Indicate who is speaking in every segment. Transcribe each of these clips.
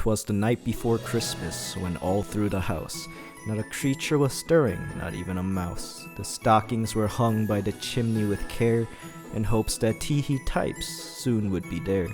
Speaker 1: 'Twas the night before Christmas, when all through the house not a creature was stirring, not even a mouse. The stockings were hung by the chimney with care, in hopes that Teehee types soon would be there.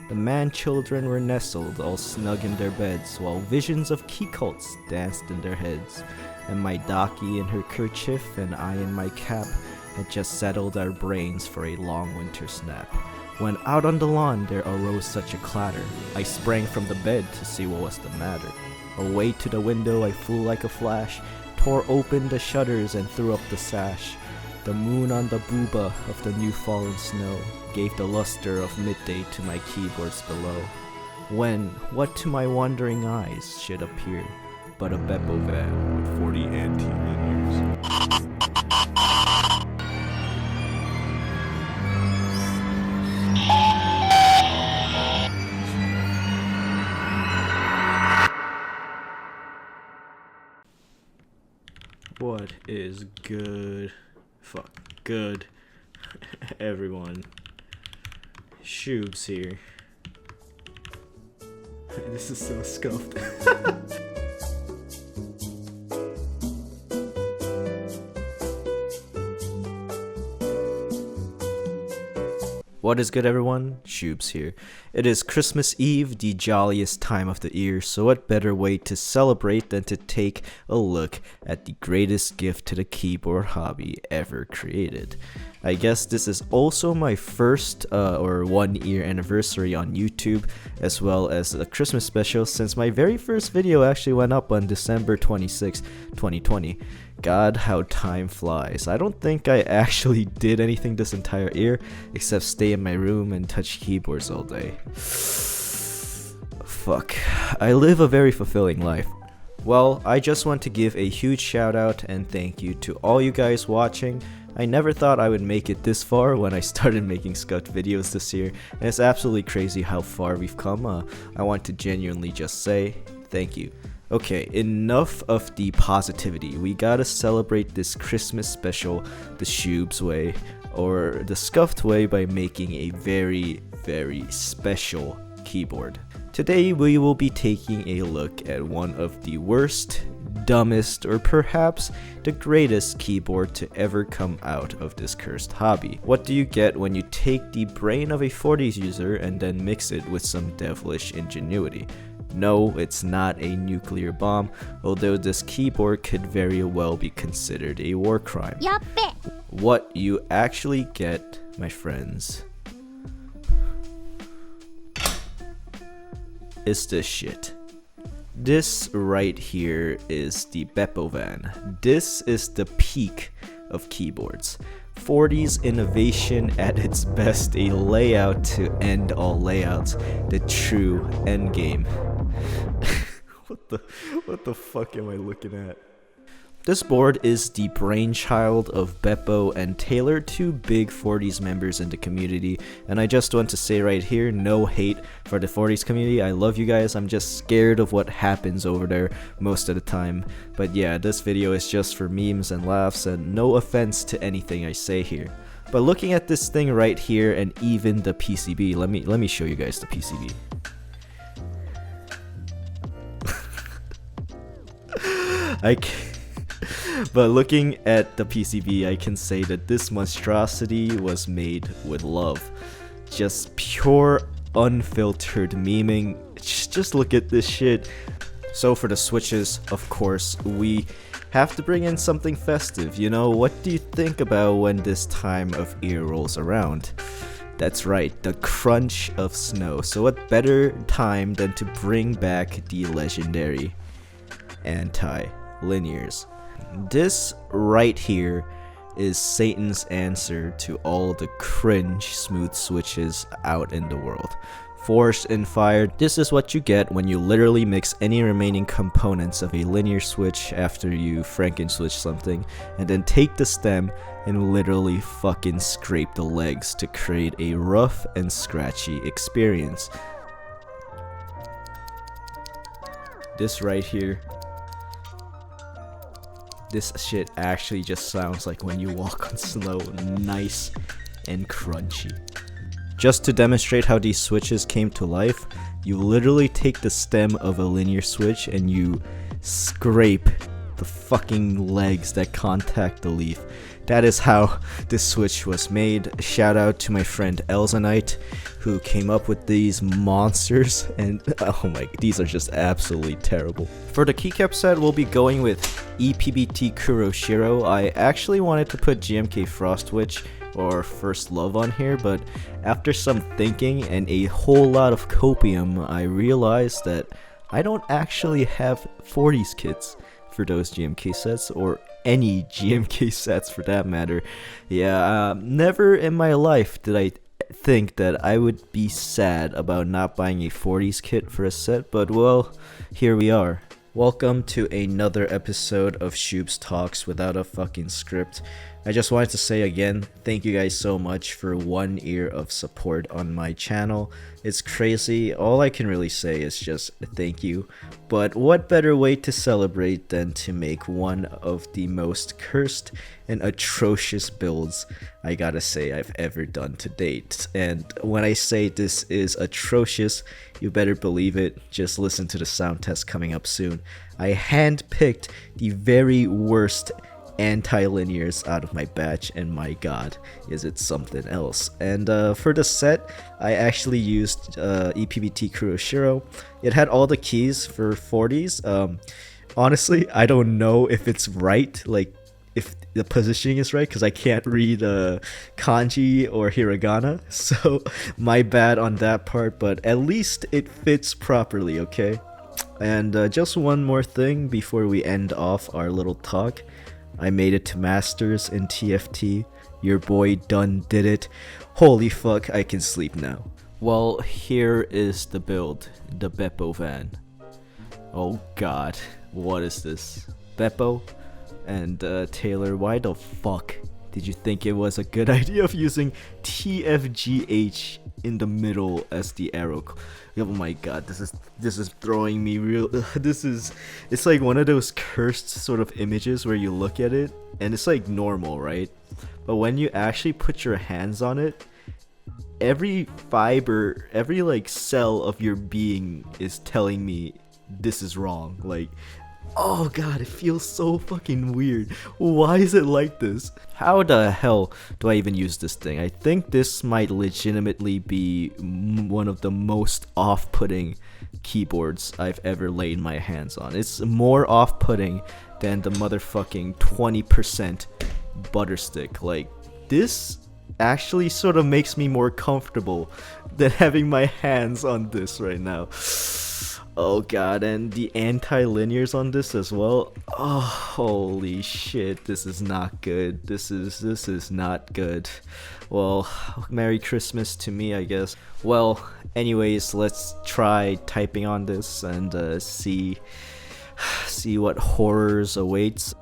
Speaker 1: The man-children were nestled all snug in their beds, while visions of key cults danced in their heads. And my Daki in her kerchief and I in my cap had just settled our brains for a long winter snap. When out on the lawn there arose such a clatter, I sprang from the bed to see what was the matter. Away to the window I flew like a flash, tore open the shutters and threw up the sash. The moon on the booba of the new fallen snow gave the luster of midday to my keyboards below. When, what to my wandering eyes should appear but a bepovan with 40 anti-linears. What is good? Fuck, good. Everyone. Shoobs here. This is so scuffed. What is good, everyone? Shoobs here. It is Christmas Eve, the jolliest time of the year, so what better way to celebrate than to take a look at the greatest gift to the keyboard hobby ever created. I guess this is also my first or 1 year anniversary on YouTube, as well as a Christmas special, since my very first video actually went up on December 26, 2020. God, how time flies. I don't think I actually did anything this entire year except stay in my room and touch keyboards all day. Fuck. I live a very fulfilling life. Well, I just want to give a huge shout out and thank you to all you guys watching. I never thought I would make it this far when I started making scuffed videos this year, and it's absolutely crazy how far we've come. I want to genuinely just say thank you. Okay, enough of the positivity. We gotta celebrate this Christmas special the Shoobs way, or the scuffed way, by making a very, very special keyboard. Today we will be taking a look at one of the worst, dumbest, or perhaps the greatest keyboard to ever come out of this cursed hobby. What do you get when you take the brain of a 40s user and then mix it with some devilish ingenuity? No, it's not a nuclear bomb, although this keyboard could very well be considered a war crime. What you actually get, my friends, is this shit. This right here is the bepovan. This is the peak of keyboards. 40s innovation at its best, a layout to end all layouts, the true endgame. What the fuck am I looking at? This board is the brainchild of Beppo and tailored to big 40s members in the community, and I just want to say right here, no hate for the 40s community. I love you guys. I'm just scared of what happens over there most of the time. But yeah, this video is just for memes and laughs, and no offense to anything I say here. But looking at this thing right here, and even the PCB, let me show you guys the PCB. But looking at the PCB, I can say that this monstrosity was made with love. Just pure, unfiltered memeing. Just look at this shit. So for the switches, of course, we have to bring in something festive. You know, what do you think about when this time of year rolls around? That's right, the crunch of snow. So what better time than to bring back the legendary anti-linears. This right here is Satan's answer to all the cringe smooth switches out in the world. Forged and fired, this is what you get when you literally mix any remaining components of a linear switch after you Franken-switch something, and then take the stem and literally fucking scrape the legs to create a rough and scratchy experience. This right here, this shit actually just sounds like when you walk on snow, nice and crunchy. Just to demonstrate how these switches came to life, you literally take the stem of a linear switch and you scrape the fucking legs that contact the leaf. That is how this switch was made. Shout out to my friend Elzanite who came up with these monsters, and oh my, these are just absolutely terrible. For the keycap set, we'll be going with EPBT Kuroshiro. I actually wanted to put GMK Frostwitch or First Love on here, but after some thinking and a whole lot of copium, I realized that I don't actually have 40s kits for those GMK sets, or any GMK sets for that matter. Yeah, never in my life did I think that I would be sad about not buying a 40s kit for a set, but well, here we are. Welcome to another episode of Shoobs Talks without a fucking script. I just wanted to say again, thank you guys so much for 1 year of support on my channel. It's crazy, all I can really say is just thank you. But what better way to celebrate than to make one of the most cursed and atrocious builds I gotta say I've ever done to date. And when I say this is atrocious, you better believe it, just listen to the sound test coming up soon. I handpicked the very worst anti-linears out of my batch, and my god, is it something else. And for the set, I actually used EPBT Kuroshiro. It had all the keys for 40s. Honestly, I don't know if it's right, like if the positioning is right, because I can't read kanji or hiragana, so my bad on that part, but at least it fits properly, okay? And just one more thing before we end off our little talk. I made it to Masters in TFT. Your boy done did it. Holy fuck, I can sleep now. Well, here is the build, the bepovan. Oh god, what is this? Beppo? And Taylor, why the fuck did you think it was a good idea of using TFGH in the middle as the arrow? Oh my god, this is throwing me real. It's like one of those cursed sort of images where you look at it and it's like normal, right? But when you actually put your hands on it, every fiber, every like cell of your being is telling me this is wrong. Like, oh god, it feels so fucking weird. Why is it like this? How the hell do I even use this thing? I think this might legitimately be one of the most off-putting keyboards I've ever laid my hands on. It's more off-putting than the motherfucking 20% butter stick. Like, this actually sort of makes me more comfortable than having my hands on this right now. Oh god, and the anti-linears on this as well. Oh, holy shit, this is not good. This is not good. Well, Merry Christmas to me, I guess. Well, anyways, let's try typing on this and see what horrors awaits.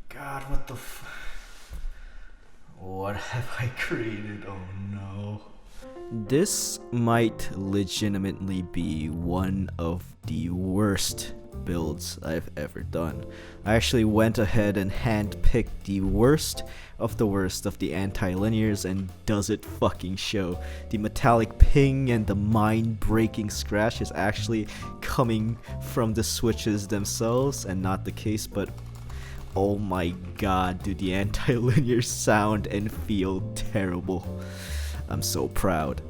Speaker 1: God, what the what have I created? Oh no. This might legitimately be one of the worst builds I've ever done. I actually went ahead and handpicked the worst of the anti-linears, and does it fucking show. The metallic ping and the mind-breaking scratch is actually coming from the switches themselves and not the case, but oh my god, dude, the anti-linears sound and feel terrible. I'm so proud.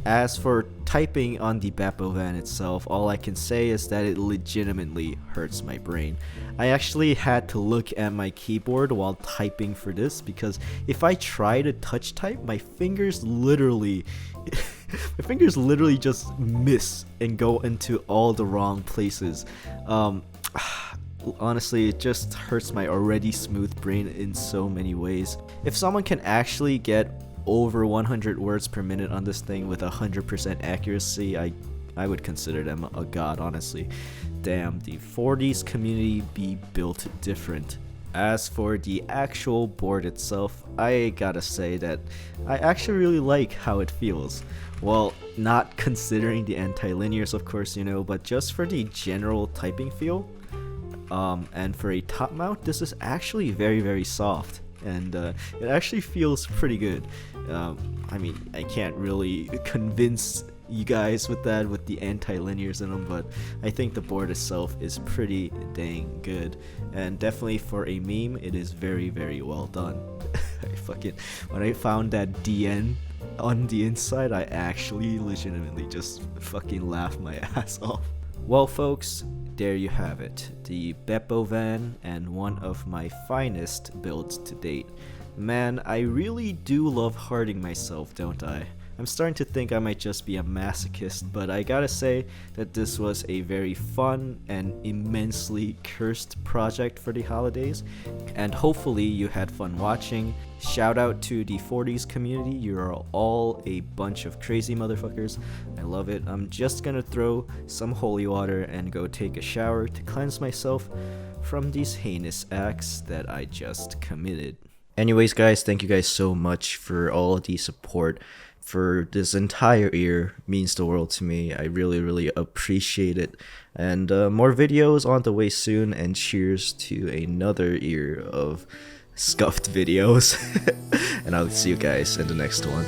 Speaker 1: As for typing on the bepovan itself, all I can say is that it legitimately hurts my brain. I actually had to look at my keyboard while typing for this because if I try to touch type, my fingers literally just miss and go into all the wrong places. Honestly, it just hurts my already smooth brain in so many ways. If someone can actually get over 100 words per minute on this thing with 100% accuracy, I would consider them a god, honestly. Damn, the 40s community be built different. As for the actual board itself, I gotta say that I actually really like how it feels. Well, not considering the anti-linears, of course, you know, but just for the general typing feel, and for a top mount, this is actually very, very soft. And it actually feels pretty good. I mean, I can't really convince you guys with that with the anti-linears in them, but I think the board itself is pretty dang good, and definitely for a meme, it is very, very well done. When I found that DN on the inside, I actually legitimately just fucking laughed my ass off. Well, folks, there you have it, the bepovan and one of my finest builds to date. Man, I really do love harding myself, don't I? I'm starting to think I might just be a masochist, but I gotta say that this was a very fun and immensely cursed project for the holidays, and hopefully you had fun watching. Shout out to the 40s community, you are all a bunch of crazy motherfuckers. I love it. I'm just gonna throw some holy water and go take a shower to cleanse myself from these heinous acts that I just committed. Anyways guys, thank you guys so much for all the support for this entire year. Means the world to me. I really, really appreciate it. And more videos on the way soon, and cheers to another year of scuffed videos. And I'll see you guys in the next one.